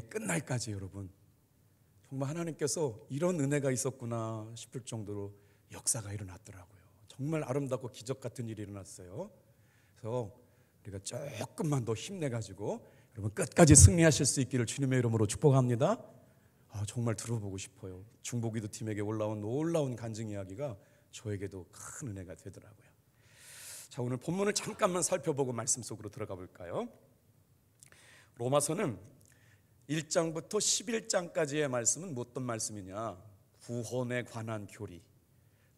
끝날까지 여러분 정말 하나님께서 이런 은혜가 있었구나 싶을 정도로 역사가 일어났더라고요. 정말 아름답고 기적 같은 일이 일어났어요. 그래서 우리가 조금만 더 힘내가지고 여러분 끝까지 승리하실 수 있기를 주님의 이름으로 축복합니다. 정말 들어보고 싶어요. 중보기도 팀에게 올라온 놀라운 간증 이야기가 저에게도 큰 은혜가 되더라고요. 자, 오늘 본문을 잠깐만 살펴보고 말씀 속으로 들어가 볼까요? 로마서는 1장부터 11장까지의 말씀은 어떤 말씀이냐? 구원에 관한 교리.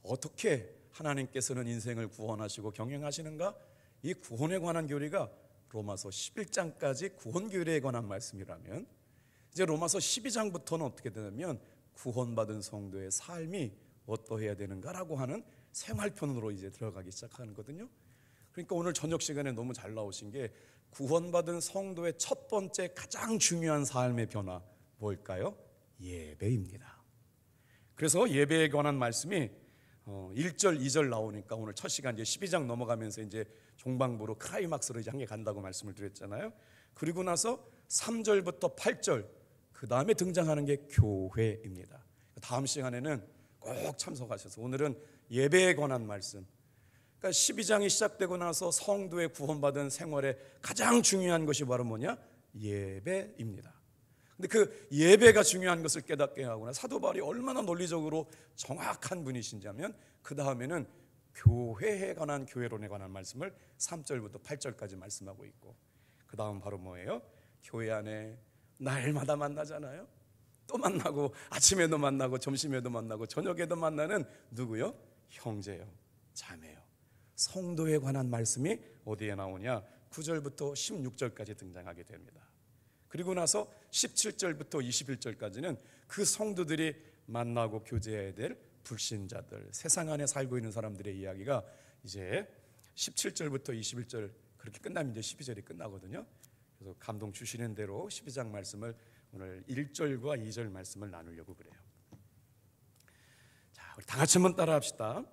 어떻게 하나님께서는 인생을 구원하시고 경영하시는가? 이 구원에 관한 교리가 로마서 11장까지 구원 교리에 관한 말씀이라면, 이제 로마서 12장부터는 어떻게 되냐면 구원받은 성도의 삶이 어떠해야 되는가라고 하는 생활편으로 이제 들어가기 시작하거든요. 그러니까 오늘 저녁 시간에 너무 잘 나오신 게 구원받은 성도의 첫 번째 가장 중요한 삶의 변화 뭘까요? 예배입니다. 그래서 예배에 관한 말씀이 1절, 2절 나오니까 오늘 첫 시간 이제 12장 넘어가면서 이제 종방부로 크라이막스로 이제 향해 간다고 말씀을 드렸잖아요. 그리고 나서 3절부터 8절 그 다음에 등장하는 게 교회입니다. 다음 시간에는 꼭 참석하셔서 오늘은 예배에 관한 말씀, 그러니까 12장이 시작되고 나서 성도의 구원받은 생활에 가장 중요한 것이 바로 뭐냐? 예배입니다. 근데 그 예배가 중요한 것을 깨닫게 하거나 사도 바울이 얼마나 논리적으로 정확한 분이신지 하면 그 다음에는 교회에 관한 교회론에 관한 말씀을 3절부터 8절까지 말씀하고 있고, 그 다음 바로 뭐예요? 교회 안에 날마다 만나잖아요. 또 만나고 아침에도 만나고 점심에도 만나고 저녁에도 만나는 누구요? 형제요, 자매요. 성도에 관한 말씀이 어디에 나오냐? 9절부터 16절까지 등장하게 됩니다. 그리고 나서 17절부터 21절까지는 그 성도들이 만나고 교제해야 될 불신자들, 세상 안에 살고 있는 사람들의 이야기가 이제 17절부터 21절 그렇게 끝나면 이제 12절이 끝나거든요. 그래서 감동 주시는 대로 12장 말씀을 오늘 1절과 2절 말씀을 나누려고 그래요. 자, 우리 다 같이 한번 따라 합시다.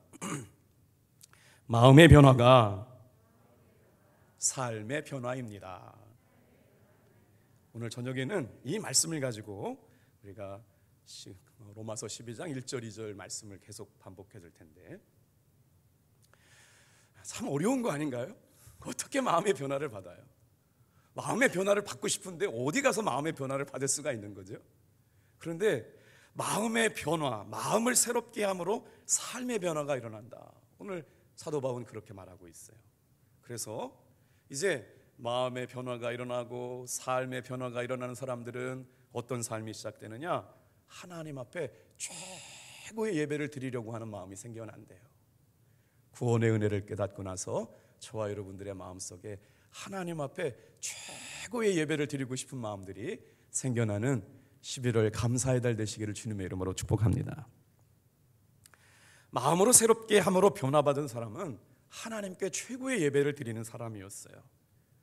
마음의 변화가 삶의 변화입니다. 오늘 저녁에는 이 말씀을 가지고 우리가 로마서 12장 1절 2절 말씀을 계속 반복해 줄 텐데, 참 어려운 거 아닌가요? 어떻게 마음의 변화를 받아요? 마음의 변화를 받고 싶은데 어디 가서 마음의 변화를 받을 수가 있는 거죠? 그런데 마음의 변화, 마음을 새롭게 함으로 삶의 변화가 일어난다. 오늘 사도 바울은 그렇게 말하고 있어요. 그래서 이제 마음의 변화가 일어나고 삶의 변화가 일어나는 사람들은 어떤 삶이 시작되느냐? 하나님 앞에 최고의 예배를 드리려고 하는 마음이 생겨난대요. 구원의 은혜를 깨닫고 나서 저와 여러분들의 마음속에 하나님 앞에 최고의 예배를 드리고 싶은 마음들이 생겨나는 11월 감사의 달 되시기를 주님의 이름으로 축복합니다. 마음으로 새롭게 함으로 변화받은 사람은 하나님께 최고의 예배를 드리는 사람이었어요.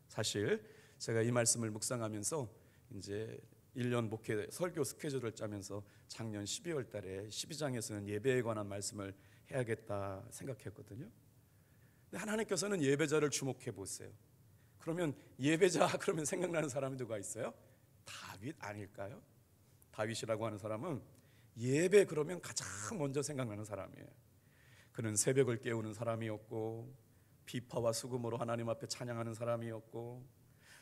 사실 제가 이 말씀을 묵상하면서 이제 1년 목회 설교 스케줄을 짜면서 작년 12월 달에 12장에서는 예배에 관한 말씀을 해야겠다 생각했거든요. 근데 하나님께서는 예배자를 주목해 보세요. 그러면 예배자 그러면 생각나는 사람이 누가 있어요? 다윗 아닐까요? 다윗이라고 하는 사람은 예배 그러면 가장 먼저 생각나는 사람이에요. 그는 새벽을 깨우는 사람이었고 비파와 수금으로 하나님 앞에 찬양하는 사람이었고,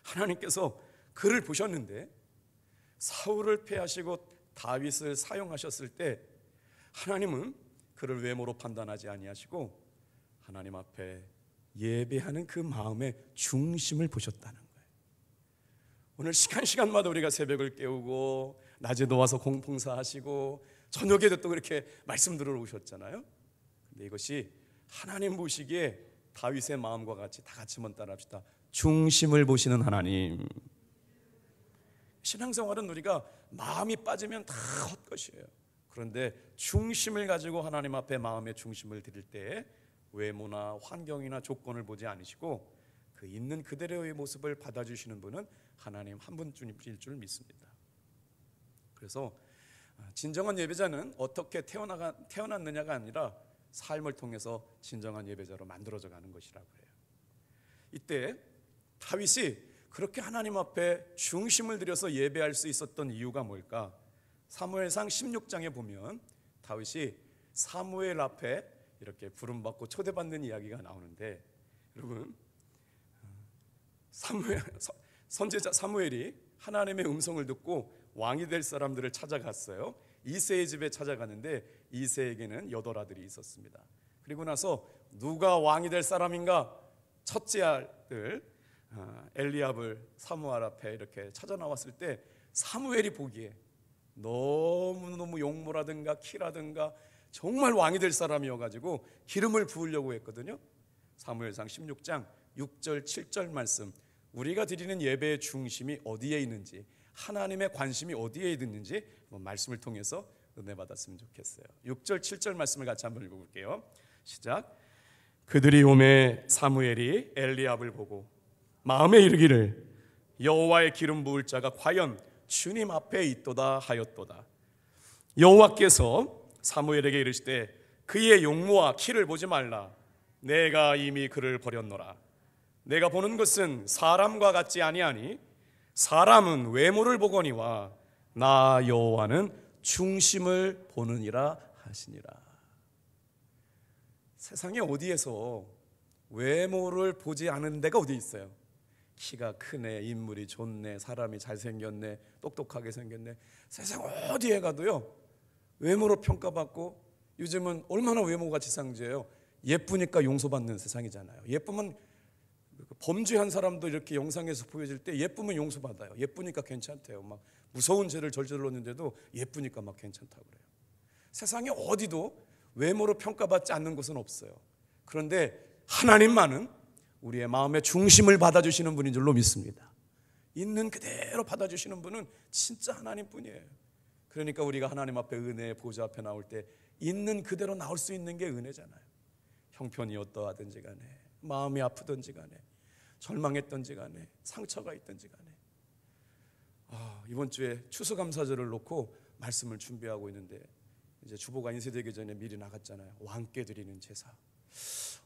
하나님께서 그를 보셨는데 사울을 패하시고 다윗을 사용하셨을 때 하나님은 그를 외모로 판단하지 아니하시고 하나님 앞에 예배하는 그 마음의 중심을 보셨다는 거예요. 오늘 시간마다 우리가 새벽을 깨우고 낮에도 와서 봉사하시고 저녁에도 또 그렇게 말씀 들으러 오셨잖아요. 근데 이것이 하나님 보시기에 다윗의 마음과 같이 다 같이 한번 따라합시다. 중심을 보시는 하나님. 신앙생활은 우리가 마음이 빠지면 다 헛것이에요. 그런데 중심을 가지고 하나님 앞에 마음의 중심을 드릴 때 외모나 환경이나 조건을 보지 않으시고 그 있는 그대로의 모습을 받아주시는 분은 하나님 한 분뿐일 줄 믿습니다. 그래서 진정한 예배자는 어떻게 태어났느냐가 아니라 삶을 통해서 진정한 예배자로 만들어져 가는 것이라고 해요. 이때 다윗이 그렇게 하나님 앞에 중심을 들여서 예배할 수 있었던 이유가 뭘까? 사무엘상 16장에 보면 다윗이 사무엘 앞에 이렇게 부름받고 초대받는 이야기가 나오는데, 여러분, 선지자 사무엘이 하나님의 음성을 듣고 왕이 될 사람들을 찾아갔어요. 이새의 집에 찾아갔는데 이새에게는 8 아들이 있었습니다. 그리고 나서 누가 왕이 될 사람인가? 첫째 아들 엘리압을 사무엘 앞에 이렇게 찾아 나왔을 때 사무엘이 보기에 너무너무 용모라든가 키라든가 정말 왕이 될 사람이어가지고 기름을 부으려고 했거든요. 사무엘상 16장 6절 7절 말씀, 우리가 드리는 예배의 중심이 어디에 있는지, 하나님의 관심이 어디에 있는지 말씀을 통해서 은혜 받았으면 좋겠어요. 6절 7절 말씀을 같이 한번 읽어볼게요. 시작. 그들이 오매 사무엘이 엘리압을 보고 마음에 이르기를 여호와의 기름 부을 자가 과연 주님 앞에 있도다 하였도다. 여호와께서 사무엘에게 이르시되 그의 용모와 키를 보지 말라. 내가 이미 그를 버렸노라. 내가 보는 것은 사람과 같지 아니하니 사람은 외모를 보거니와 나 여호와는 중심을 보느니라 하시니라. 세상에 어디에서 외모를 보지 않은 데가 어디 있어요? 키가 크네, 인물이 좋네, 사람이 잘생겼네, 똑똑하게 생겼네. 세상 어디에 가도요 외모로 평가받고, 요즘은 얼마나 외모가 지상주예요. 예쁘니까 용서받는 세상이잖아요. 예쁘면 범죄한 사람도 이렇게 영상에서 보여질 때 예쁘면 용서받아요. 예쁘니까 괜찮대요. 막 무서운 죄를 저질렀는데도 예쁘니까 막 괜찮다고 그래요. 세상에 어디도 외모로 평가받지 않는 곳은 없어요. 그런데 하나님만은 우리의 마음의 중심을 받아주시는 분인 줄로 믿습니다. 있는 그대로 받아주시는 분은 진짜 하나님뿐이에요. 그러니까 우리가 하나님 앞에 은혜의 보좌 앞에 나올 때 있는 그대로 나올 수 있는 게 은혜잖아요. 형편이 어떠하든지 간에, 마음이 아프든지 간에, 절망했든지 간에, 상처가 있든지 간에, 이번 주에 추수감사절을 놓고 말씀을 준비하고 있는데, 이제 주보가 인쇄되기 전에 미리 나갔잖아요. 왕께 드리는 제사.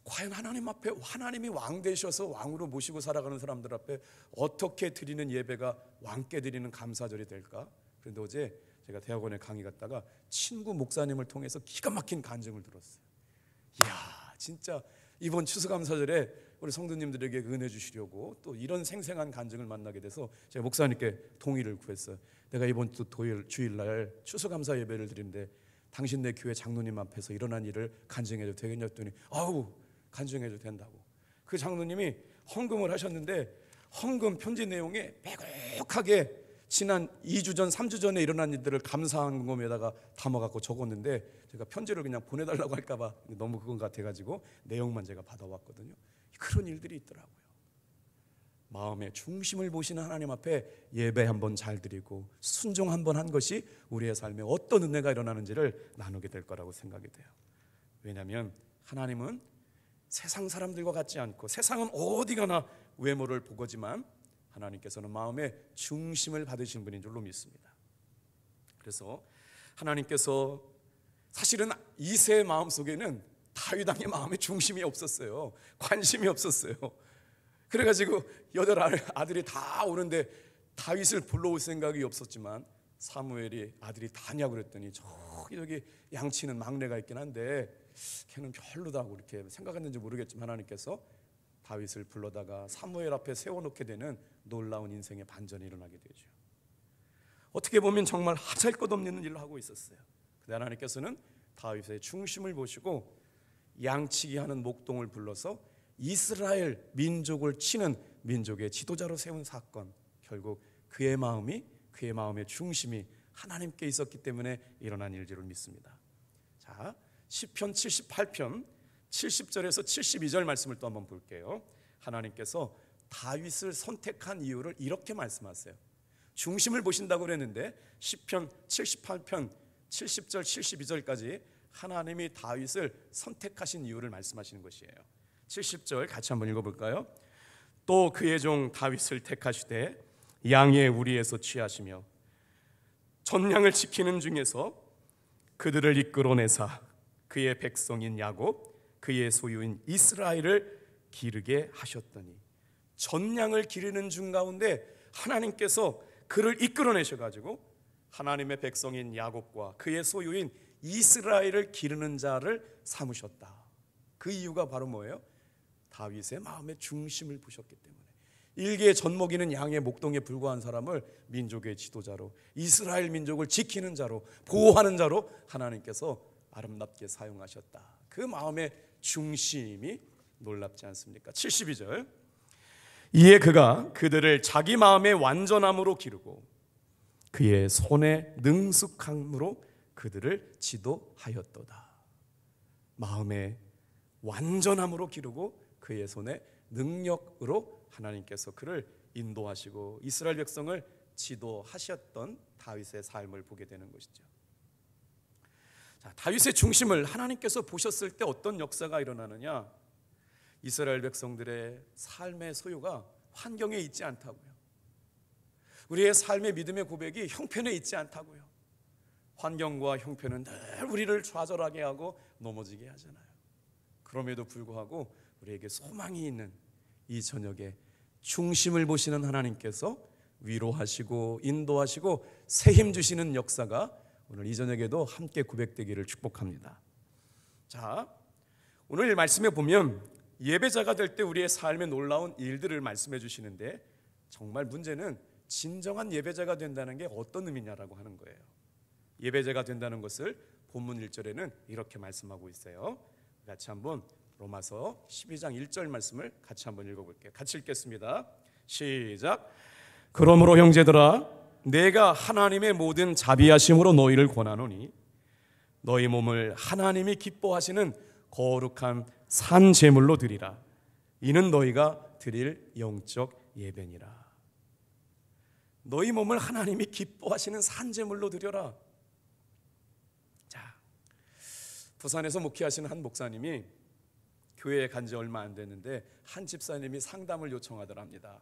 과연 하나님 앞에, 하나님이 왕 되셔서 왕으로 모시고 살아가는 사람들 앞에 어떻게 드리는 예배가 왕께 드리는 감사절이 될까? 그런데 어제 제가 대학원에 강의 갔다가 친구 목사님을 통해서 기가 막힌 간증을 들었어요. 이야, 진짜 이번 추수감사절에 우리 성도님들에게 은혜 주시려고 또 이런 생생한 간증을 만나게 돼서 제가 목사님께 동의를 구했어요. 내가 이번 주 주일날 추수감사 예배를 드리는데 당신네 교회 장로님 앞에서 일어난 일을 간증해도 되겠냐 했더니 아우, 간증해도 된다고. 그 장로님이 헌금을 하셨는데 헌금 편지 내용에 빼곡하게 지난 2주 전, 3주 전에 일어난 일들을 감사한금에다가 담아갖고 적었는데, 제가 편지를 그냥 보내달라고 할까봐 너무 그건 같아가지고 내용만 제가 받아왔거든요. 그런 일들이 있더라고요. 마음의 중심을 보시는 하나님 앞에 예배 한번 잘 드리고 순종 한번 한 것이 우리의 삶에 어떤 은혜가 일어나는지를 나누게 될 거라고 생각이 돼요. 왜냐하면 하나님은 세상 사람들과 같지 않고, 세상은 어디 가나 외모를 보거지만 하나님께서는 마음의 중심을 받으신 분인 줄로 믿습니다. 그래서 하나님께서 사실은 이새의 마음속에는 다윗 왕의 마음의 중심이 없었어요. 관심이 없었어요. 그래가지고 8 아들이 다 오는데 다윗을 불러올 생각이 없었지만, 사무엘이 아들이 다냐고 그랬더니 저기 양치는 막내가 있긴 한데 걔는 별로다고 이렇게 생각했는지 모르겠지만 하나님께서 다윗을 불러다가 사무엘 앞에 세워놓게 되는 놀라운 인생의 반전이 일어나게 되죠. 어떻게 보면 정말 하잘것없는 일을 하고 있었어요. 그런데 하나님께서는 다윗의 중심을 보시고 양치기 하는 목동을 불러서 이스라엘 민족을 치는 민족의 지도자로 세운 사건, 결국 그의 마음의 중심이 하나님께 있었기 때문에 일어난 일들을 믿습니다. 자, 시편 78편 70절에서 72절 말씀을 또 한번 볼게요. 하나님께서 다윗을 선택한 이유를 이렇게 말씀하세요. 중심을 보신다고 그랬는데 시편 78편 70절 72절까지 하나님이 다윗을 선택하신 이유를 말씀하시는 것이에요. 70절 같이 한번 읽어볼까요? 또 그의 종 다윗을 택하시되 양의 우리에서 취하시며 전량을 지키는 중에서 그들을 이끌어내사 그의 백성인 야곱, 그의 소유인 이스라엘을 기르게 하셨더니 전량을 기르는 중 가운데 하나님께서 그를 이끌어내셔가지고 하나님의 백성인 야곱과 그의 소유인 이스라엘을 기르는 자를 삼으셨다. 그 이유가 바로 뭐예요? 다윗의 마음의 중심을 보셨기 때문에. 일개의 젖먹이는 양의 목동에 불과한 사람을 민족의 지도자로, 이스라엘 민족을 지키는 자로, 보호하는 자로 하나님께서 아름답게 사용하셨다. 그 마음의 중심이 놀랍지 않습니까? 72절, 이에 그가 그들을 자기 마음의 완전함으로 기르고 그의 손의 능숙함으로 그들을 지도하였도다. 마음의 완전함으로 기르고 그의 손의 능력으로 하나님께서 그를 인도하시고 이스라엘 백성을 지도하셨던 다윗의 삶을 보게 되는 것이죠. 자, 다윗의 중심을 하나님께서 보셨을 때 어떤 역사가 일어나느냐? 이스라엘 백성들의 삶의 소유가 환경에 있지 않다고요. 우리의 삶의 믿음의 고백이 형편에 있지 않다고요. 환경과 형편은 늘 우리를 좌절하게 하고 넘어지게 하잖아요. 그럼에도 불구하고 우리에게 소망이 있는 이 저녁에 중심을 보시는 하나님께서 위로하시고 인도하시고 새 힘 주시는 역사가 오늘 이 저녁에도 함께 고백되기를 축복합니다. 자, 오늘 말씀에 보면 예배자가 될 때 우리의 삶에 놀라운 일들을 말씀해 주시는데, 정말 문제는 진정한 예배자가 된다는 게 어떤 의미냐라고 하는 거예요. 예배자가 된다는 것을 본문 1절에는 이렇게 말씀하고 있어요. 같이 한번 로마서 12장 1절 말씀을 같이 한번 읽어볼게요. 같이 읽겠습니다. 시작. 그러므로 형제들아, 내가 하나님의 모든 자비하심으로 너희를 권하노니 너희 몸을 하나님이 기뻐하시는 거룩한 산 제물로 드리라. 이는 너희가 드릴 영적 예배니라. 너희 몸을 하나님이 기뻐하시는 산 제물로 드려라. 자, 부산에서 목회하시는 한 목사님이 교회에 간 지 얼마 안 됐는데 한 집사님이 상담을 요청하더랍니다.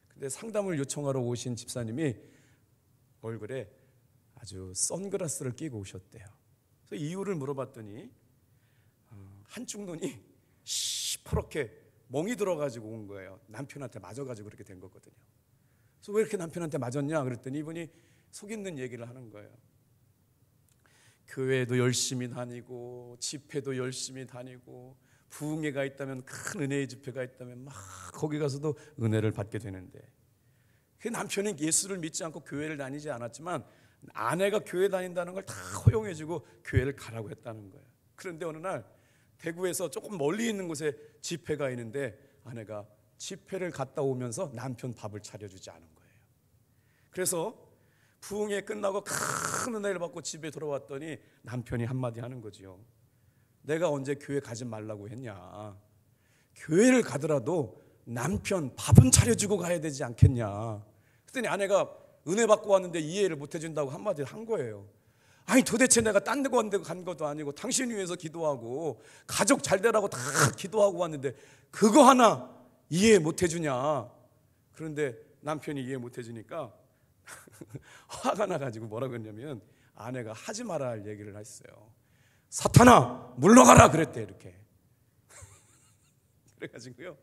근데 상담을 요청하러 오신 집사님이 얼굴에 아주 선글라스를 끼고 오셨대요. 그래서 이유를 물어봤더니 한쪽 눈이 시퍼렇게 멍이 들어가지고 온 거예요. 남편한테 맞아가지고 그렇게 된 거거든요. 그래서 왜 이렇게 남편한테 맞았냐 그랬더니 이분이 속 있는 얘기를 하는 거예요. 교회도 열심히 다니고 집회도 열심히 다니고 부흥회가 있다면, 큰 은혜의 집회가 있다면 막 거기 가서도 은혜를 받게 되는데, 그 남편은 예수를 믿지 않고 교회를 다니지 않았지만 아내가 교회 다닌다는 걸 다 허용해주고 교회를 가라고 했다는 거예요. 그런데 어느 날 대구에서 조금 멀리 있는 곳에 집회가 있는데 아내가 집회를 갔다 오면서 남편 밥을 차려주지 않은 거예요. 그래서 부흥회 끝나고 큰 은혜를 받고 집에 돌아왔더니 남편이 한마디 하는 거지요. 내가 언제 교회 가지 말라고 했냐. 교회를 가더라도 남편 밥은 차려주고 가야 되지 않겠냐. 그랬더니 아내가 은혜 받고 왔는데 이해를 못 해준다고 한마디 한 거예요. 아니 도대체 내가 딴 데 간 것도 아니고 당신 위해서 기도하고 가족 잘 되라고 다 기도하고 왔는데 그거 하나 이해 못 해주냐. 그런데 남편이 이해 못 해주니까 화가 나가지고 뭐라고 했냐면 아내가 하지 말아야 할 얘기를 했어요. 사탄아 물러가라 그랬대. 이렇게 그래가지고요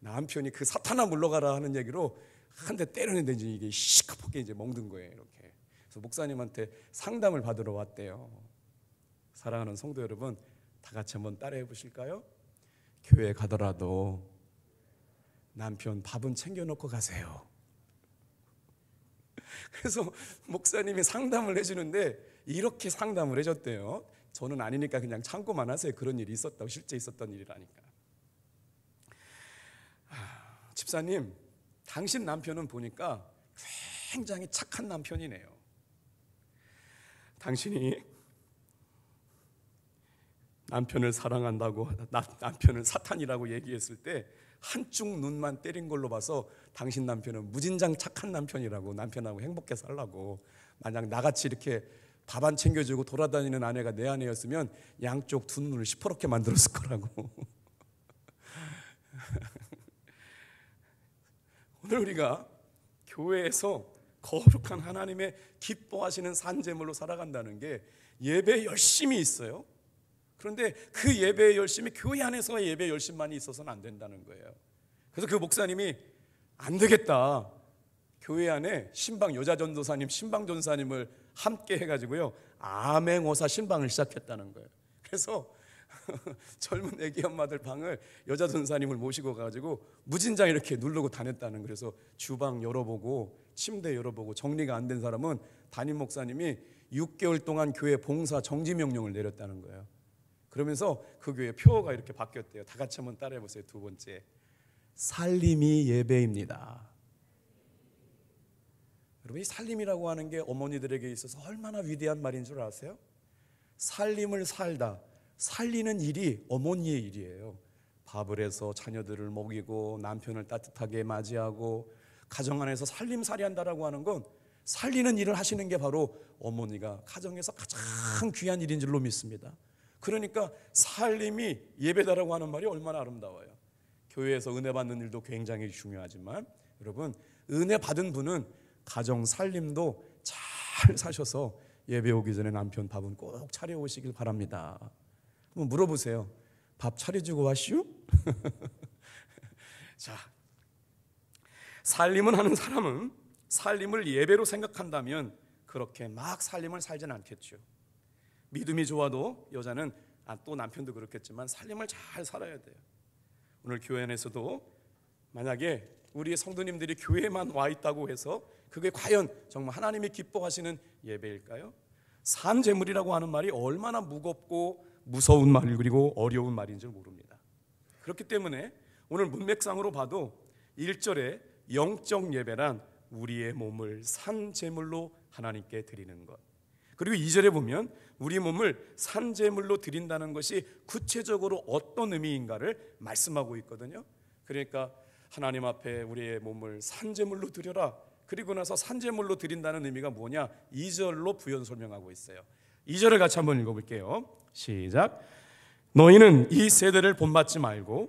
남편이 그 사탄아 물러가라 하는 얘기로 한 대 때렸는데 이제 이게 시커멓게 이제 멍든 거예요. 이렇게. 그래서 목사님한테 상담을 받으러 왔대요. 사랑하는 성도 여러분, 다 같이 한번 따라해 보실까요? 교회 가더라도 남편 밥은 챙겨놓고 가세요. 그래서 목사님이 상담을 해주는데 이렇게 상담을 해줬대요. 저는 아니니까 그냥 참고만 하세요. 그런 일이 있었다고, 실제 있었던 일이라니까. 집사님, 당신 남편은 보니까 굉장히 착한 남편이네요. 당신이 남편을 사랑한다고 남편을 사탄이라고 얘기했을 때 한쪽 눈만 때린 걸로 봐서 당신 남편은 무진장 착한 남편이라고, 남편하고 행복해 살라고. 만약 나같이 이렇게 밥 안 챙겨주고 돌아다니는 아내가 내 아내였으면 양쪽 두 눈을 시퍼렇게 만들었을 거라고. 오늘 우리가 교회에서 거룩한 하나님의 기뻐하시는 산제물로 살아간다는 게 예배에 열심이 있어요. 그런데 그 예배의 열심이 교회 안에서의 예배의 열심만이 있어서는 안 된다는 거예요. 그래서 그 목사님이 안 되겠다. 교회 안에 신방 여자 전도사님, 신방 전사님을 함께 해가지고요, 암행어사 신방을 시작했다는 거예요. 그래서 젊은 애기 엄마들 방을 여자 전사님을 모시고 가지고 무진장 이렇게 누르고 다녔다는 거예요. 그래서 주방 열어보고 침대 열어보고 정리가 안 된 사람은 담임 목사님이 6개월 동안 교회 봉사 정지 명령을 내렸다는 거예요. 그러면서 그 교회 표어가 이렇게 바뀌었대요. 다 같이 한번 따라해 보세요. 두 번째, 살림이 예배입니다. 여러분, 이 살림이라고 하는 게 어머니들에게 있어서 얼마나 위대한 말인 줄 아세요? 살림을 살다, 살리는 일이 어머니의 일이에요. 밥을 해서 자녀들을 먹이고 남편을 따뜻하게 맞이하고 가정 안에서 살림살이한다라고 하는 건 살리는 일을 하시는 게 바로 어머니가 가정에서 가장 귀한 일인 줄로 믿습니다. 그러니까 살림이 예배다라고 하는 말이 얼마나 아름다워요. 교회에서 은혜 받는 일도 굉장히 중요하지만 여러분, 은혜 받은 분은 가정 살림도 잘 사셔서 예배 오기 전에 남편 밥은 꼭 차려오시길 바랍니다. 한번 물어보세요. 밥 차려주고 왔슈? 자, 살림을 하는 사람은 살림을 예배로 생각한다면 그렇게 막 살림을 살진 않겠죠. 믿음이 좋아도 여자는 또 남편도 그렇겠지만 살림을 잘 살아야 돼요. 오늘 교회 안에서도 만약에 우리 성도님들이 교회만 와 있다고 해서 그게 과연 정말 하나님이 기뻐하시는 예배일까요? 산제물이라고 하는 말이 얼마나 무겁고 무서운 말 그리고 어려운 말인 줄 모릅니다. 그렇기 때문에 오늘 문맥상으로 봐도 1절에 영적 예배란 우리의 몸을 산제물로 하나님께 드리는 것, 그리고 2절에 보면 우리 몸을 산제물로 드린다는 것이 구체적으로 어떤 의미인가를 말씀하고 있거든요. 그러니까 하나님 앞에 우리의 몸을 산제물로 드려라. 그리고 나서 산제물로 드린다는 의미가 뭐냐, 2절로 부연 설명하고 있어요. 2절을 같이 한번 읽어볼게요. 시작. 너희는 이 세대를 본받지 말고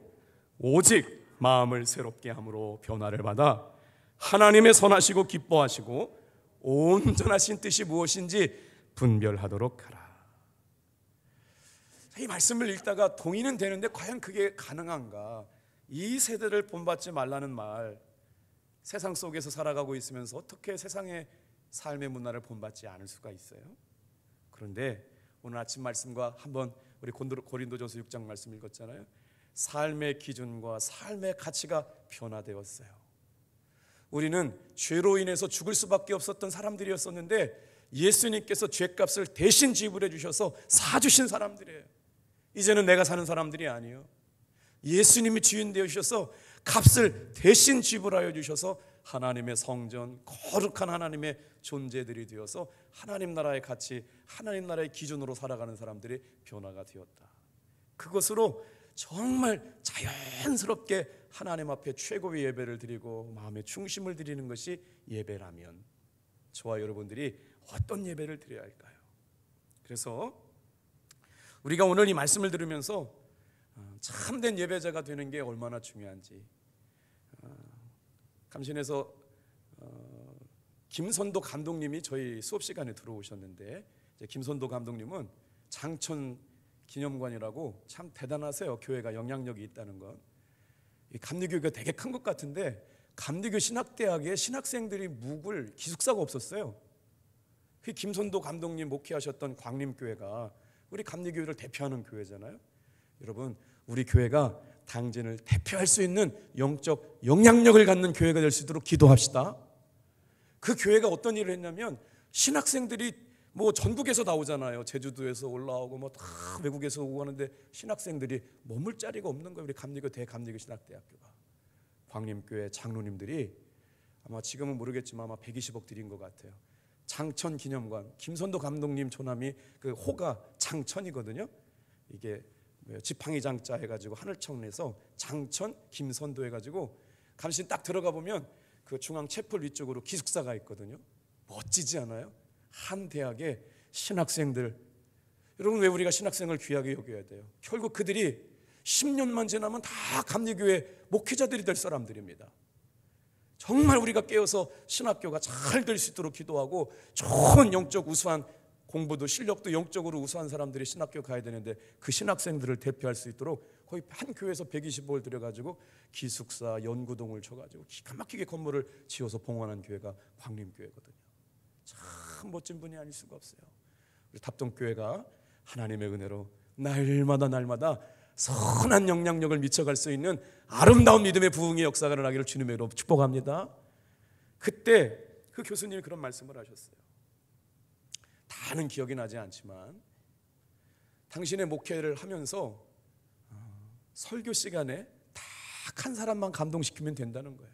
오직 마음을 새롭게 함으로 변화를 받아 하나님의 선하시고 기뻐하시고 온전하신 뜻이 무엇인지 분별하도록 하라. 이 말씀을 읽다가 동의는 되는데 과연 그게 가능한가? 이 세대를 본받지 말라는 말, 세상 속에서 살아가고 있으면서 어떻게 세상의 삶의 문화를 본받지 않을 수가 있어요? 그런데 오늘 아침 말씀과 한번 우리 고린도전서 6장 말씀 읽었잖아요. 삶의 기준과 삶의 가치가 변화되었어요. 우리는 죄로 인해서 죽을 수밖에 없었던 사람들이었었는데 예수님께서 죄값을 대신 지불해 주셔서 사주신 사람들이에요. 이제는 내가 사는 사람들이 아니에요. 예수님이 주인 되어 주셔서 값을 대신 지불하여 주셔서 하나님의 성전, 거룩한 하나님의 존재들이 되어서 하나님 나라의 가치, 하나님 나라의 기준으로 살아가는 사람들이 변화가 되었다. 그것으로 정말 자연스럽게 하나님 앞에 최고의 예배를 드리고 마음의 중심을 드리는 것이 예배라면 저와 여러분들이 어떤 예배를 드려야 할까요? 그래서 우리가 오늘 이 말씀을 들으면서 참된 예배자가 되는 게 얼마나 중요한지, 감신에서 김선도 감독님이 저희 수업 시간에 들어오셨는데, 김선도 감독님은 장천 기념관이라고 참 대단하세요. 교회가 영향력이 있다는 것. 이 감리교가 되게 큰 것 같은데 감리교 신학대학에 신학생들이 묵을 기숙사가 없었어요. 그 김선도 감독님 목회하셨던 광림교회가 우리 감리교회를 대표하는 교회잖아요. 여러분, 우리 교회가 당진을 대표할 수 있는 영적 영향력을 갖는 교회가 될 수 있도록 기도합시다. 그 교회가 어떤 일을 했냐면 신학생들이 뭐 전국에서 나오잖아요. 제주도에서 올라오고 뭐 다 외국에서 오고 하는데 신학생들이 머물 자리가 없는 거예요. 우리 감리교 대감리교 신학대학교가. 광림교회 장로님들이 아마 지금은 모르겠지만 아마 120억 드린 것 같아요. 장천 기념관, 김선도 감독님 조남이 그 호가 장천이거든요. 이게 지팡이 장자 해가지고 하늘청에서 장천 김선도 해가지고 감신 딱 들어가 보면 그 중앙 채플 위쪽으로 기숙사가 있거든요. 멋지지 않아요? 한 대학의 신학생들. 여러분, 왜 우리가 신학생을 귀하게 여겨야 돼요? 결국 그들이 10년만 지나면 다 감리교회 목회자들이 될 사람들입니다. 정말 우리가 깨어서 신학교가 잘 될 수 있도록 기도하고 좋은 영적 우수한 공부도 실력도 영적으로 우수한 사람들이 신학교 가야 되는데 그 신학생들을 대표할 수 있도록 거의 한 교회에서 120억을 들여가지고 기숙사, 연구동을 쳐가지고 기가 막히게 건물을 지어서 봉헌한 교회가 광림교회거든요. 참 멋진 분이 아닐 수가 없어요. 우리 답동교회가 하나님의 은혜로 날마다 선한 영향력을 미쳐갈 수 있는 아름다운 믿음의 부흥의 역사가 일어나기를 주님의 이름으로 축복합니다. 그때 그 교수님이 그런 말씀을 하셨어요. 다는 기억이 나지 않지만 당신의 목회를 하면서 설교 시간에 딱 한 사람만 감동시키면 된다는 거예요.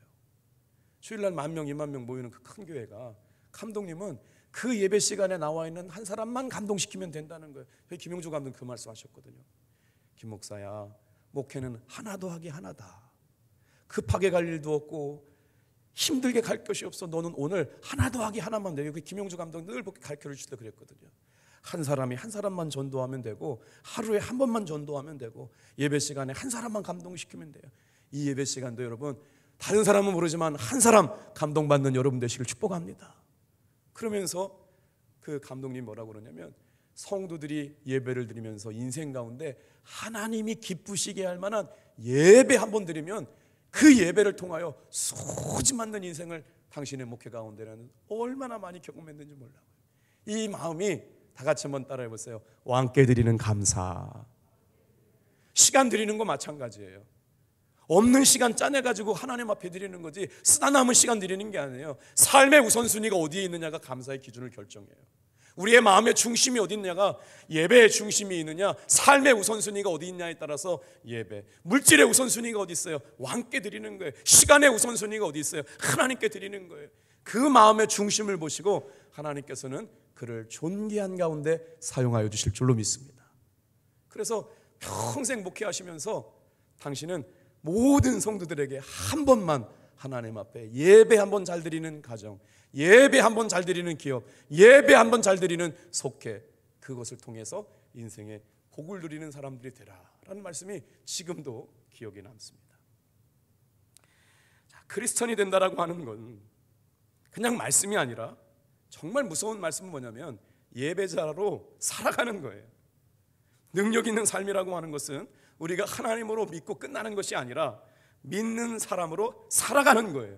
주일날 10,000명, 20,000명 모이는 그 큰 교회가 감독님은 그 예배 시간에 나와 있는 한 사람만 감동시키면 된다는 거예요. 김용주 감독 그 말씀하셨거든요. 김 목사야, 목회는 하나 더하기 하나다. 급하게 갈 일도 없고 힘들게 갈 것이 없어. 너는 오늘 하나 더하기 하나만 돼. 김용주 감독 늘 가르쳐 주실 때 그랬거든요. 한 사람이 한 사람만 전도하면 되고 하루에 한 번만 전도하면 되고 예배 시간에 한 사람만 감동시키면 돼요. 이 예배 시간도 여러분 다른 사람은 모르지만 한 사람 감동받는 여러분 되시길 축복합니다. 그러면서 그 감독님이 뭐라고 그러냐면 성도들이 예배를 드리면서 인생 가운데 하나님이 기쁘시게 할 만한 예배 한 번 드리면 그 예배를 통하여 소짐않는 인생을 당신의 목회 가운데는 얼마나 많이 경험했는지 몰라요. 이 마음이 다 같이 한번 따라해 보세요. 왕께 드리는 감사. 시간 드리는 거 마찬가지예요. 없는 시간 짜내가지고 하나님 앞에 드리는 거지 쓰다 남은 시간 드리는 게 아니에요. 삶의 우선순위가 어디에 있느냐가 감사의 기준을 결정해요. 우리의 마음의 중심이 어디 있느냐가 예배의 중심이 있느냐, 삶의 우선순위가 어디 있냐에 따라서 예배, 물질의 우선순위가 어디 있어요? 왕께 드리는 거예요. 시간의 우선순위가 어디 있어요? 하나님께 드리는 거예요. 그 마음의 중심을 보시고 하나님께서는 그를 존귀한 가운데 사용하여 주실 줄로 믿습니다. 그래서 평생 목회하시면서 당신은 모든 성도들에게 한 번만 하나님 앞에 예배 한 번 잘 드리는 가정, 예배 한 번 잘 드리는 기업, 예배 한 번 잘 드리는 속회, 그것을 통해서 인생의 복을 누리는 사람들이 되라라는 말씀이 지금도 기억에 남습니다. 자, 크리스천이 된다라고 하는 건 그냥 말씀이 아니라 정말 무서운 말씀은 뭐냐면 예배자로 살아가는 거예요. 능력 있는 삶이라고 하는 것은 우리가 하나님으로 믿고 끝나는 것이 아니라 믿는 사람으로 살아가는 거예요.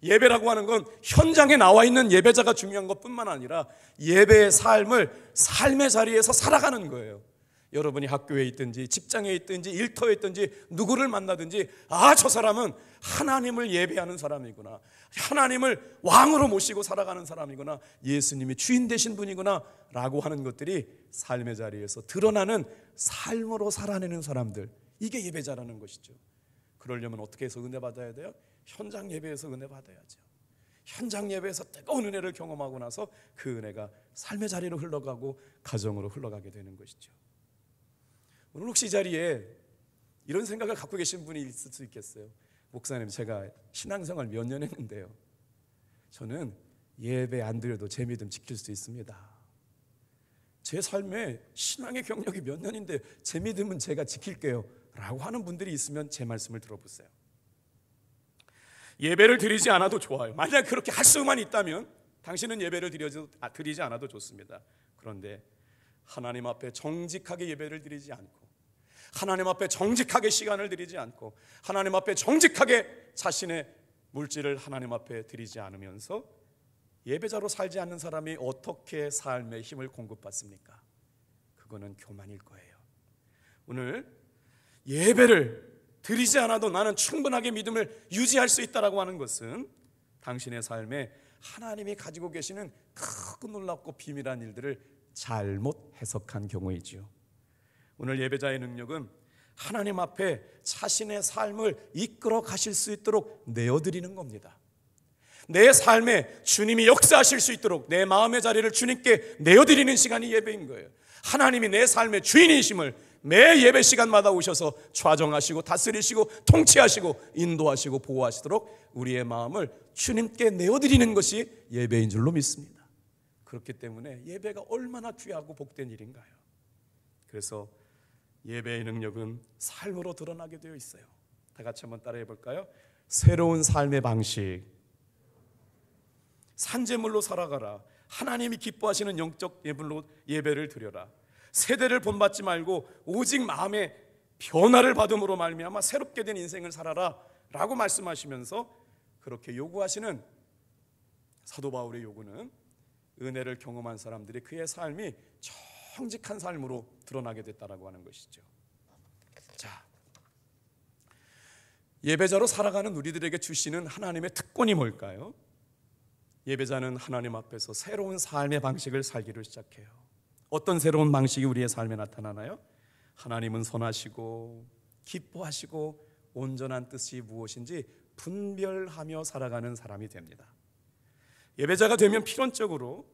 예배라고 하는 건 현장에 나와 있는 예배자가 중요한 것뿐만 아니라 예배의 삶을 삶의 자리에서 살아가는 거예요. 여러분이 학교에 있든지 직장에 있든지 일터에 있든지 누구를 만나든지 저 사람은 하나님을 예배하는 사람이구나, 하나님을 왕으로 모시고 살아가는 사람이구나, 예수님이 주인 되신 분이구나 라고 하는 것들이 삶의 자리에서 드러나는 삶으로 살아내는 사람들, 이게 예배자라는 것이죠. 그러려면 어떻게 해서 은혜 받아야 돼요? 현장 예배에서 은혜 받아야죠. 현장 예배에서 뜨거운 은혜를 경험하고 나서 그 은혜가 삶의 자리로 흘러가고 가정으로 흘러가게 되는 것이죠. 오늘 혹시 이 자리에 이런 생각을 갖고 계신 분이 있을 수 있겠어요. 목사님, 제가 신앙생활 몇 년 했는데요, 저는 예배 안 드려도 제 믿음 지킬 수 있습니다. 제 삶에 신앙의 경력이 몇 년인데 제 믿음은 제가 지킬게요 라고 하는 분들이 있으면 제 말씀을 들어보세요. 예배를 드리지 않아도 좋아요. 만약 그렇게 할 수만 있다면 당신은 예배를 드리지 않아도 좋습니다. 그런데 하나님 앞에 정직하게 예배를 드리지 않고, 하나님 앞에 정직하게 시간을 드리지 않고, 하나님 앞에 정직하게 자신의 물질을 하나님 앞에 드리지 않으면서 예배자로 살지 않는 사람이 어떻게 삶의 힘을 공급받습니까? 그거는 교만일 거예요. 오늘 예배를 드리지 않아도 나는 충분하게 믿음을 유지할 수 있다라고 하는 것은 당신의 삶에 하나님이 가지고 계시는 크고 놀랍고 비밀한 일들을 잘못 해석한 경우이지요. 오늘 예배자의 능력은 하나님 앞에 자신의 삶을 이끌어 가실 수 있도록 내어드리는 겁니다. 내 삶에 주님이 역사하실 수 있도록 내 마음의 자리를 주님께 내어드리는 시간이 예배인 거예요. 하나님이 내 삶의 주인이심을 매 예배 시간마다 오셔서 좌정하시고 다스리시고 통치하시고 인도하시고 보호하시도록 우리의 마음을 주님께 내어드리는 것이 예배인 줄로 믿습니다. 그렇기 때문에 예배가 얼마나 귀하고 복된 일인가요? 그래서 예배의 능력은 삶으로 드러나게 되어 있어요. 다 같이 한번 따라해 볼까요? 새로운 삶의 방식, 산재물로 살아가라. 하나님이 기뻐하시는 영적 예물로 예배를 드려라. 세대를 본받지 말고 오직 마음에 변화를 받음으로 말미암아 새롭게 된 인생을 살아라 라고 말씀하시면서 그렇게 요구하시는 사도 바울의 요구는 은혜를 경험한 사람들이 그의 삶이 정직한 삶으로 드러나게 됐다라고 하는 것이죠. 자, 예배자로 살아가는 우리들에게 주시는 하나님의 특권이 뭘까요? 예배자는 하나님 앞에서 새로운 삶의 방식을 살기를 시작해요. 어떤 새로운 방식이 우리의 삶에 나타나나요? 하나님은 선하시고 기뻐하시고 온전한 뜻이 무엇인지 분별하며 살아가는 사람이 됩니다. 예배자가 되면 필연적으로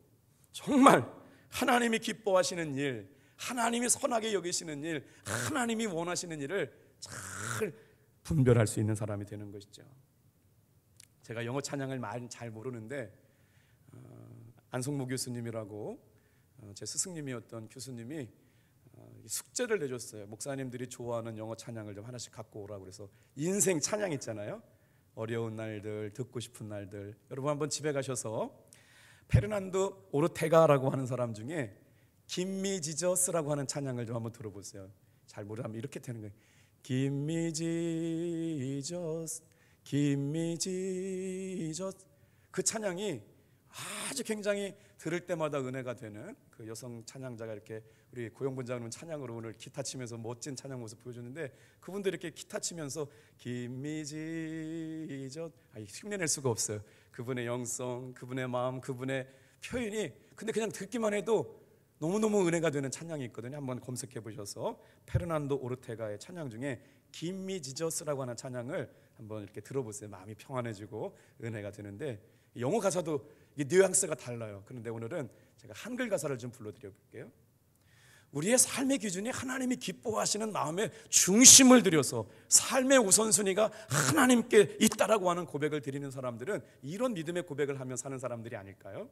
정말 하나님이 기뻐하시는 일, 하나님이 선하게 여기시는 일, 하나님이 원하시는 일을 잘 분별할 수 있는 사람이 되는 것이죠. 제가 영어 찬양을 많이 잘 모르는데 안성모 교수님이라고 제 스승님이었던 교수님이 숙제를 내줬어요. 목사님들이 좋아하는 영어 찬양을 좀 하나씩 갖고 오라고. 그래서 인생 찬양 있잖아요. 어려운 날들, 듣고 싶은 날들. 여러분 한번 집에 가셔서 페르난도 오르테가라고 하는 사람 중에 김미 지저스라고 하는 찬양을 좀 한번 들어보세요. 잘 모르면 이렇게 되는 거예요. 김미 지저스, 김미 지저스. 그 찬양이 아주 굉장히 들을 때마다 은혜가 되는 그 여성 찬양자가 이렇게 우리 고영분장님 찬양으로 오늘 기타 치면서 멋진 찬양 모습 보여줬는데, 그분들이 이렇게 기타 치면서 김미지저 흉내낼 수가 없어요. 그분의 영성, 그분의 마음, 그분의 표현이 근데 그냥 듣기만 해도 너무너무 은혜가 되는 찬양이 있거든요. 한번 검색해 보셔서 페르난도 오르테가의 찬양 중에 김미지저스라고 하는 찬양을 한번 이렇게 들어보세요. 마음이 평안해지고 은혜가 되는데, 영어 가사도 이게 뉘앙스가 달라요. 그런데 오늘은 제가 한글 가사를 좀 불러드려 볼게요. 우리의 삶의 기준이 하나님이 기뻐하시는 마음의 중심을 들여서 삶의 우선순위가 하나님께 있다라고 하는 고백을 드리는 사람들은 이런 믿음의 고백을 하며 사는 사람들이 아닐까요?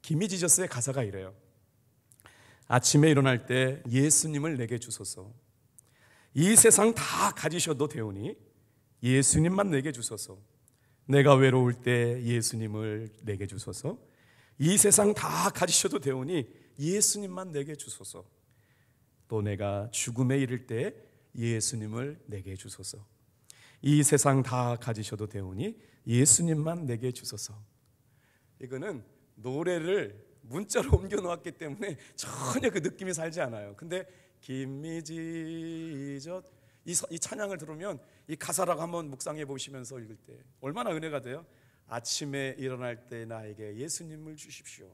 김미지저스의 가사가 이래요. 아침에 일어날 때 예수님을 내게 주소서. 이 세상 다 가지셔도 되오니 예수님만 내게 주소서. 내가 외로울 때 예수님을 내게 주소서. 이 세상 다 가지셔도 되오니 예수님만 내게 주소서. 또 내가 죽음에 이를 때 예수님을 내게 주소서. 이 세상 다 가지셔도 되오니 예수님만 내게 주소서. 이거는 노래를 문자로 옮겨 놓았기 때문에 전혀 그 느낌이 살지 않아요. 근데 김미지저 이 찬양을 들으면 이 가사라고 한번 묵상해 보시면서 읽을 때 얼마나 은혜가 돼요. 아침에 일어날 때 나에게 예수님을 주십시오.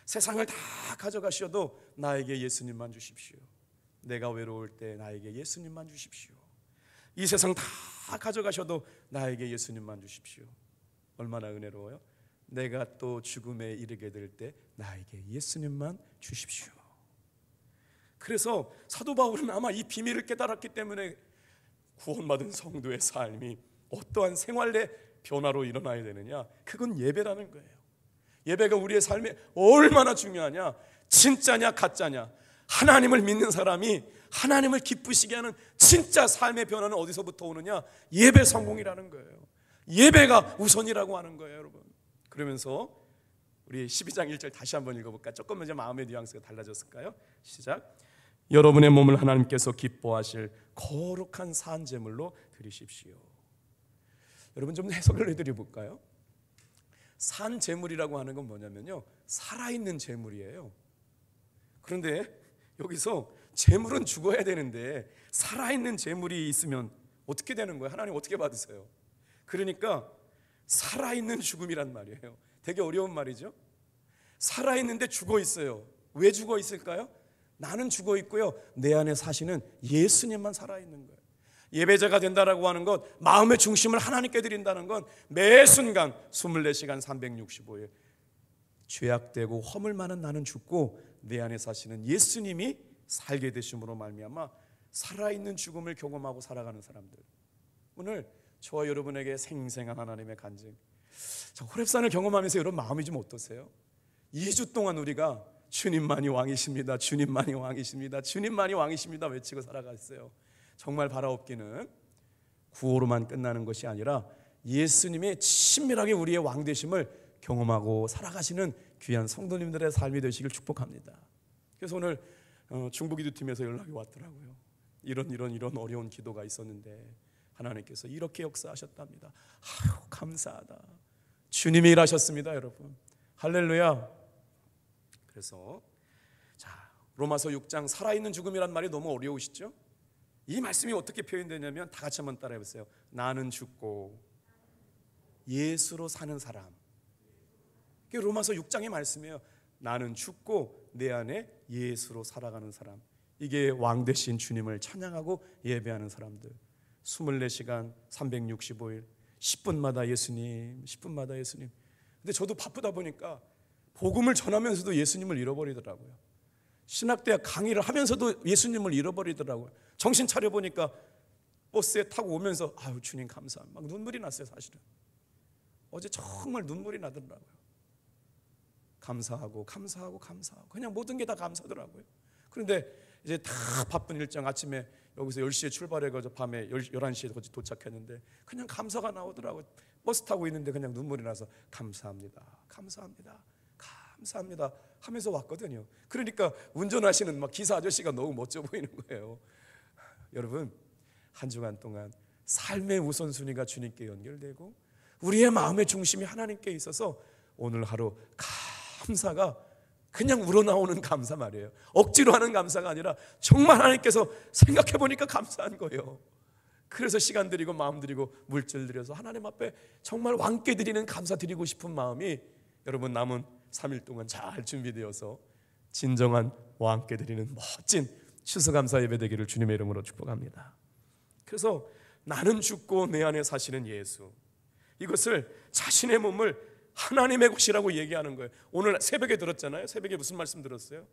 세상을 다 가져가셔도 나에게 예수님만 주십시오. 내가 외로울 때 나에게 예수님만 주십시오. 이 세상 다 가져가셔도 나에게 예수님만 주십시오. 얼마나 은혜로워요. 내가 또 죽음에 이르게 될 때 나에게 예수님만 주십시오. 그래서 사도 바울은 아마 이 비밀을 깨달았기 때문에 구원받은 성도의 삶이 어떠한 생활의 변화로 일어나야 되느냐, 그건 예배라는 거예요. 예배가 우리의 삶에 얼마나 중요하냐, 진짜냐 가짜냐. 하나님을 믿는 사람이 하나님을 기쁘시게 하는 진짜 삶의 변화는 어디서부터 오느냐, 예배 성공이라는 거예요. 예배가 우선이라고 하는 거예요, 여러분. 그러면서 우리 12장 1절 다시 한번 읽어볼까? 조금 이제 마음의 뉘앙스가 달라졌을까요? 시작. 여러분의 몸을 하나님께서 기뻐하실 거룩한 산제물로 드리십시오. 여러분 좀 해석을 해드려 볼까요? 산제물이라고 하는 건 뭐냐면요, 살아있는 제물이에요. 그런데 여기서 제물은 죽어야 되는데 살아있는 제물이 있으면 어떻게 되는 거예요? 하나님 어떻게 받으세요? 그러니까 살아있는 죽음이란 말이에요. 되게 어려운 말이죠. 살아있는데 죽어 있어요. 왜 죽어 있을까요? 나는 죽어 있고요, 내 안에 사시는 예수님만 살아있는 거예요. 예배자가 된다라고 하는 것, 마음의 중심을 하나님께 드린다는 건 매 순간 24시간 365일 죄악되고 허물 많은 나는 죽고 내 안에 사시는 예수님이 살게 되심으로 말미암아 살아있는 죽음을 경험하고 살아가는 사람들. 오늘 저와 여러분에게 생생한 하나님의 간증, 호렙산을 경험하면서 여러분 마음이 좀 어떠세요? 2주 동안 우리가 주님만이 왕이십니다, 주님만이 왕이십니다, 주님만이 왕이십니다 외치고 살아갔어요. 정말 바라옵기는 구호로만 끝나는 것이 아니라 예수님의 친밀하게 우리의 왕 되심을 경험하고 살아가시는 귀한 성도님들의 삶이 되시길 축복합니다. 그래서 오늘 중부기도팀에서 연락이 왔더라고요. 이런 어려운 기도가 있었는데 하나님께서 이렇게 역사하셨답니다. 아유, 감사하다. 주님이 일하셨습니다, 여러분. 할렐루야. 그래서 자, 로마서 6장 살아있는 죽음이란 말이 너무 어려우시죠? 이 말씀이 어떻게 표현되냐면 다 같이 한번 따라해 보세요. 나는 죽고 예수로 사는 사람. 이게 로마서 6장의 말씀이에요. 나는 죽고 내 안에 예수로 살아가는 사람. 이게 왕 되신 주님을 찬양하고 예배하는 사람들. 24시간 365일 10분마다 예수님, 10분마다 예수님. 근데 저도 바쁘다 보니까 복음을 전하면서도 예수님을 잃어버리더라고요. 신학대학 강의를 하면서도 예수님을 잃어버리더라고요. 정신 차려보니까 버스에 타고 오면서 아유, 주님 감사합니다. 막 눈물이 났어요, 사실은. 어제 정말 눈물이 나더라고요. 감사하고 그냥 모든 게 다 감사더라고요. 그런데 이제 다 바쁜 일정, 아침에 여기서 10시에 출발해가지고 밤에 11시에 도착했는데 그냥 감사가 나오더라고요. 버스 타고 있는데 그냥 눈물이 나서 감사합니다 하면서 왔거든요. 그러니까 운전하시는 막 기사 아저씨가 너무 멋져 보이는 거예요. 여러분, 한 주간 동안 삶의 우선순위가 주님께 연결되고 우리의 마음의 중심이 하나님께 있어서 오늘 하루 감사가 그냥 우러나오는 감사 말이에요. 억지로 하는 감사가 아니라 정말 하나님께서 생각해보니까 감사한 거예요. 그래서 시간 드리고 마음 드리고 물질 드려서 하나님 앞에 정말 왕께 드리는 감사 드리고 싶은 마음이 여러분 남은 3일 동안 잘 준비되어서 진정한 왕께 드리는 멋진 추수감사 예배 되기를 주님의 이름으로 축복합니다. 그래서 나는 죽고 내 안에 사시는 예수, 이것을 자신의 몸을 하나님의 것이라고 얘기하는 거예요. 오늘 새벽에 들었잖아요. 새벽에 무슨 말씀 들었어요?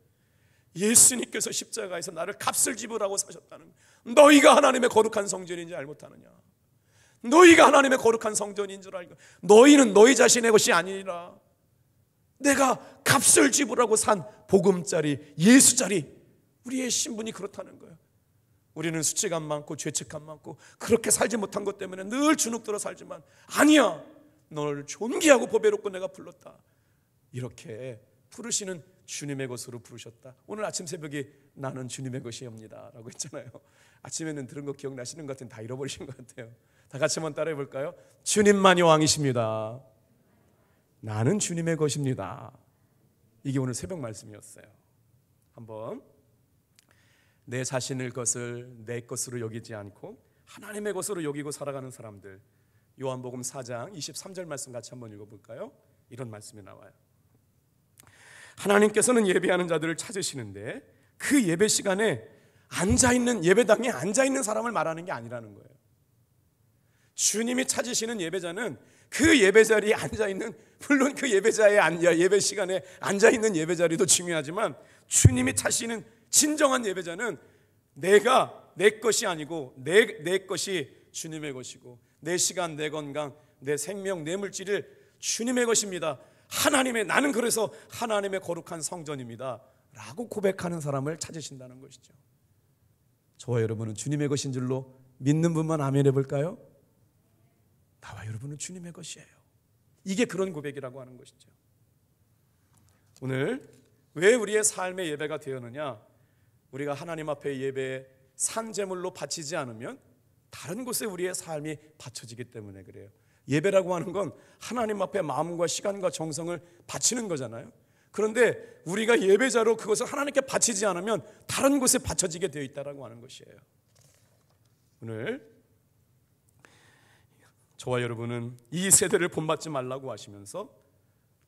예수님께서 십자가에서 나를 값을 지불하고 사셨다는 거예요. 너희가 하나님의 거룩한 성전인 줄 알지 못하느냐? 너희가 하나님의 거룩한 성전인 줄 알고, 너희는 너희 자신의 것이 아니라 내가 값을 지불하고 산 복음짜리 예수짜리 우리의 신분이 그렇다는 거예요. 우리는 수치감 많고 죄책감 많고 그렇게 살지 못한 것 때문에 늘 주눅들어 살지만 아니야, 너를 존귀하고 보배롭고 내가 불렀다. 이렇게 부르시는 주님의 것으로 부르셨다. 오늘 아침 새벽에 나는 주님의 것이옵니다 라고 했잖아요. 아침에는 들은 거 기억나시는 것 같은데 다 잃어버리신 것 같아요. 다 같이 한번 따라해 볼까요? 주님만이 왕이십니다. 나는 주님의 것입니다. 이게 오늘 새벽 말씀이었어요. 한번 내 자신의 것을 내 것으로 여기지 않고 하나님의 것으로 여기고 살아가는 사람들, 요한복음 4장 23절 말씀 같이 한번 읽어볼까요? 이런 말씀이 나와요. 하나님께서는 예배하는 자들을 찾으시는데 그 예배 시간에 앉아있는, 예배당에 앉아있는 사람을 말하는 게 아니라는 거예요. 주님이 찾으시는 예배자는 그 예배 자리에 앉아있는, 물론 그 예배 시간에 앉아있는 예배 자리도 중요하지만 주님이 찾으시는 진정한 예배자는 내가 내 것이 아니고 내 것이 주님의 것이고 내 시간, 내 건강, 내 생명, 내 물질을 주님의 것입니다. 나는 그래서 하나님의 거룩한 성전입니다 라고 고백하는 사람을 찾으신다는 것이죠. 저와 여러분은 주님의 것인 줄로 믿는 분만 아멘 해볼까요? 나와 여러분은 주님의 것이에요. 이게 그런 고백이라고 하는 것이죠. 오늘 왜 우리의 삶의 예배가 되었느냐? 우리가 하나님 앞에 예배에 산제물로 바치지 않으면 다른 곳에 우리의 삶이 바쳐지기 때문에 그래요. 예배라고 하는 건 하나님 앞에 마음과 시간과 정성을 바치는 거잖아요. 그런데 우리가 예배자로 그것을 하나님께 바치지 않으면 다른 곳에 바쳐지게 되어 있다고 하는 것이에요. 오늘 저와 여러분은 이 세대를 본받지 말라고 하시면서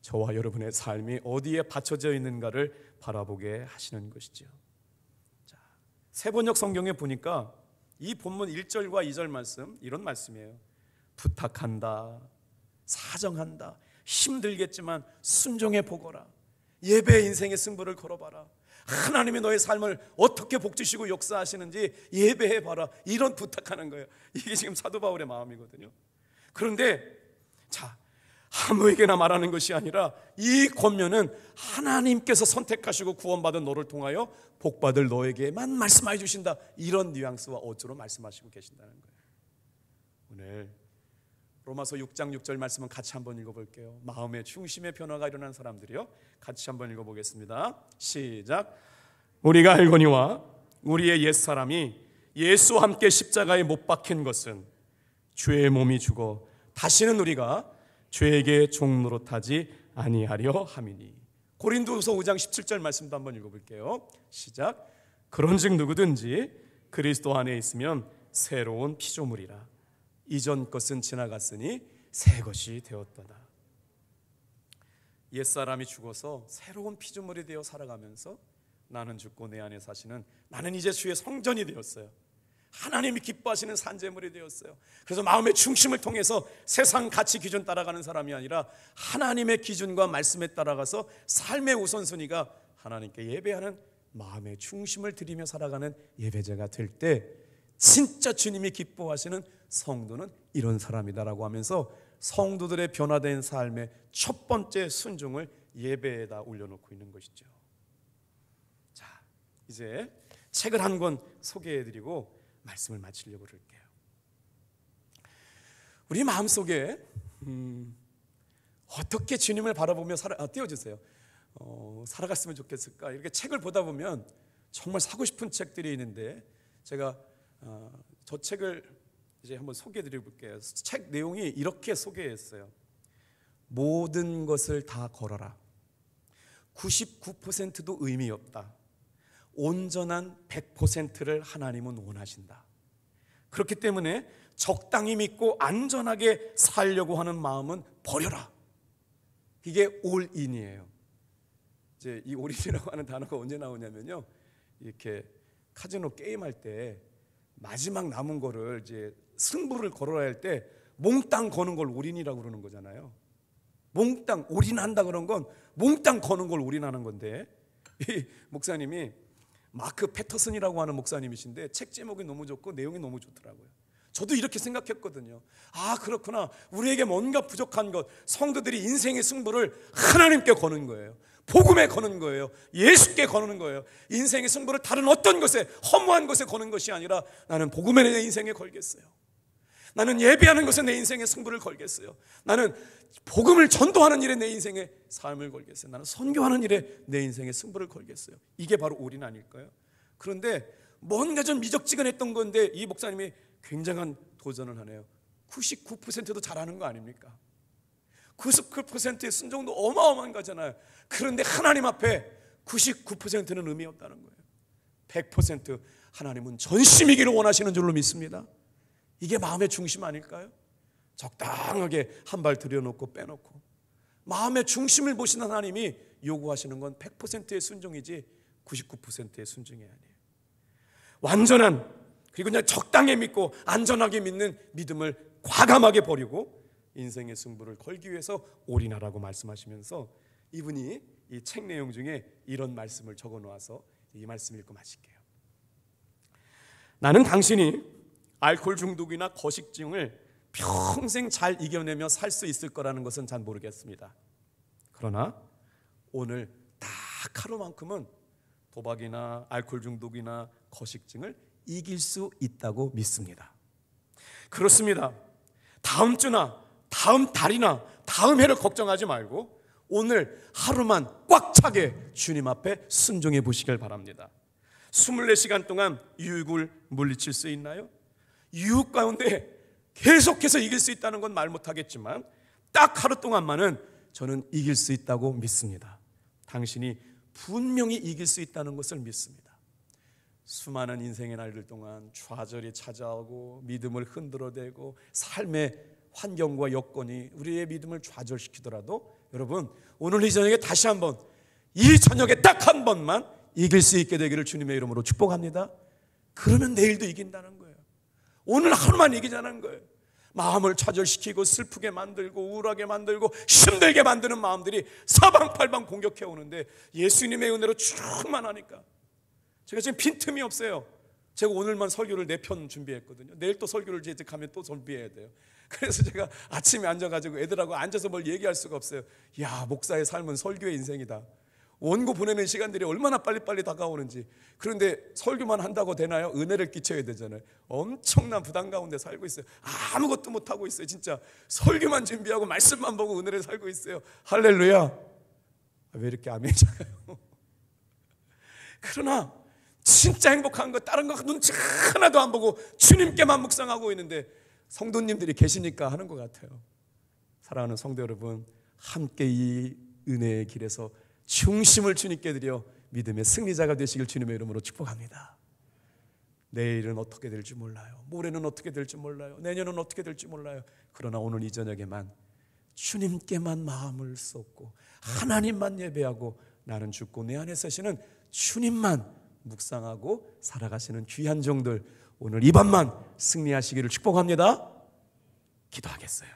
저와 여러분의 삶이 어디에 바쳐져 있는가를 바라보게 하시는 것이죠. 세번역 성경에 보니까 이 본문 1절과 2절 말씀, 이런 말씀이에요. 부탁한다, 사정한다, 힘들겠지만 순종해 보거라, 예배의 인생의 승부를 걸어봐라, 하나님이 너의 삶을 어떻게 복주시고 역사하시는지 예배해봐라, 이런 부탁하는 거예요. 이게 지금 사도 바울의 마음이거든요. 그런데 아무에게나 말하는 것이 아니라 이 권면은 하나님께서 선택하시고 구원받은 너를 통하여 복받을 너에게만 말씀해 주신다, 이런 뉘앙스와 어조로 말씀하시고 계신다는 거예요. 오늘 로마서 6장 6절 말씀은 같이 한번 읽어볼게요. 마음의 중심의 변화가 일어난 사람들이요, 같이 한번 읽어보겠습니다. 시작. 우리가 알거니와 우리의 옛사람이 예수와 함께 십자가에 못 박힌 것은 죄의 몸이 죽어 다시는 우리가 죄에게 종노릇하지 아니하려 함이니. 고린도후서 5장 17절 말씀도 한번 읽어볼게요. 시작. 그런즉 누구든지 그리스도 안에 있으면 새로운 피조물이라. 이전 것은 지나갔으니 새 것이 되었도다. 옛사람이 죽어서 새로운 피조물이 되어 살아가면서 나는 죽고 내 안에 사시는 나는 이제 주의 성전이 되었어요. 하나님이 기뻐하시는 산재물이 되었어요. 그래서 마음의 중심을 통해서 세상 가치 기준 따라가는 사람이 아니라 하나님의 기준과 말씀에 따라가서 삶의 우선순위가 하나님께 예배하는 마음의 중심을 들이며 살아가는 예배자가 될 때 진짜 주님이 기뻐하시는 성도는 이런 사람이다라고 하면서 성도들의 변화된 삶의 첫 번째 순종을 예배에다 올려놓고 있는 것이죠. 자, 이제 책을 한 권 소개해드리고 말씀을 마치려고 그럴게요. 우리 마음속에 어떻게 주님을 바라보며 띄워주세요. 살아갔으면 좋겠을까? 이렇게 책을 보다 보면 정말 사고 싶은 책들이 있는데 제가 저 책을 이제 한번 소개해드려 볼게요. 책 내용이 이렇게 소개했어요. 모든 것을 다 걸어라. 99%도 의미 없다. 온전한 100%를 하나님은 원하신다. 그렇기 때문에 적당히 믿고 안전하게 살려고 하는 마음은 버려라. 이게 올인이에요. 이제 이 올인이라고 하는 단어가 언제 나오냐면요, 이렇게 카지노 게임할 때 마지막 남은 거를 이제 승부를 걸어야 할 때 몽땅 거는 걸 올인이라고 그러는 거잖아요. 몽땅 올인한다 그런 건 몽땅 거는 걸 올인하는 건데, 이 목사님이 마크 패터슨이라고 하는 목사님이신데 책 제목이 너무 좋고 내용이 너무 좋더라고요. 저도 이렇게 생각했거든요. 아, 그렇구나. 우리에게 뭔가 부족한 것, 성도들이 인생의 승부를 하나님께 거는 거예요. 복음에 거는 거예요. 예수께 거는 거예요. 인생의 승부를 다른 어떤 것에, 허무한 것에 거는 것이 아니라 나는 복음에 내 인생에 걸겠어요. 나는 예배하는 것에 내 인생의 승부를 걸겠어요. 나는 복음을 전도하는 일에 내 인생의 삶을 걸겠어요. 나는 선교하는 일에 내 인생의 승부를 걸겠어요. 이게 바로 올인 아닐까요? 그런데 뭔가 좀 미적지근했던 건데 이 목사님이 굉장한 도전을 하네요. 99%도 잘하는 거 아닙니까? 99%의 순종도 어마어마한 거잖아요. 그런데 하나님 앞에 99%는 의미 없다는 거예요. 100% 하나님은 전심이기를 원하시는 줄로 믿습니다. 이게 마음의 중심 아닐까요? 적당하게 한 발 들여놓고 빼놓고 마음의 중심을 보시는 하나님이 요구하시는 건 100%의 순종이지 99%의 순종이 아니에요. 완전한, 그리고 그냥 적당히 믿고 안전하게 믿는 믿음을 과감하게 버리고 인생의 승부를 걸기 위해서 올인하라고 말씀하시면서 이분이 이 책 내용 중에 이런 말씀을 적어 놓아서 이 말씀 읽고 마칠게요. 나는 당신이 알코올 중독이나 거식증을 평생 잘 이겨내며 살 수 있을 거라는 것은 잘 모르겠습니다. 그러나 오늘 딱 하루만큼은 도박이나 알코올 중독이나 거식증을 이길 수 있다고 믿습니다. 그렇습니다. 다음 주나 다음 달이나 다음 해를 걱정하지 말고 오늘 하루만 꽉 차게 주님 앞에 순종해 보시길 바랍니다. 24시간 동안 유혹을 물리칠 수 있나요? 유혹 가운데 계속해서 이길 수 있다는 건 말 못하겠지만 딱 하루 동안만은 저는 이길 수 있다고 믿습니다. 당신이 분명히 이길 수 있다는 것을 믿습니다. 수많은 인생의 날들 동안 좌절이 찾아오고 믿음을 흔들어대고 삶의 환경과 여건이 우리의 믿음을 좌절시키더라도 여러분, 오늘 이 저녁에 다시 한번, 이 저녁에 딱 한 번만 이길 수 있게 되기를 주님의 이름으로 축복합니다. 그러면 내일도 이긴다는 거예요. 오늘 하루만 이기자는 거예요. 마음을 좌절시키고 슬프게 만들고 우울하게 만들고 힘들게 만드는 마음들이 사방팔방 공격해 오는데 예수님의 은혜로 충만하니까 제가 지금 빈틈이 없어요. 제가 오늘만 설교를 4편 준비했거든요. 내일 또 설교를 재직하면 또 준비해야 돼요. 그래서 제가 아침에 앉아가지고 애들하고 앉아서 뭘 얘기할 수가 없어요. 야, 목사의 삶은 설교의 인생이다. 원고 보내는 시간들이 얼마나 빨리빨리 다가오는지. 그런데 설교만 한다고 되나요? 은혜를 끼쳐야 되잖아요. 엄청난 부담 가운데 살고 있어요. 아무것도 못하고 있어요. 진짜 설교만 준비하고 말씀만 보고 은혜를 살고 있어요. 할렐루야. 왜 이렇게 아멘이 작아요? 그러나 진짜 행복한 거 다른 거 눈치 하나도 안 보고 주님께만 묵상하고 있는데 성도님들이 계시니까 하는 것 같아요. 사랑하는 성도 여러분, 함께 이 은혜의 길에서 중심을 주님께 드려 믿음의 승리자가 되시길 주님의 이름으로 축복합니다. 내일은 어떻게 될지 몰라요. 모레는 어떻게 될지 몰라요. 내년은 어떻게 될지 몰라요. 그러나 오늘 이 저녁에만 주님께만 마음을 쏟고 하나님만 예배하고 나는 죽고 내 안에 사시는 주님만 묵상하고 살아가시는 귀한 종들, 오늘 이 밤만 승리하시기를 축복합니다. 기도하겠어요.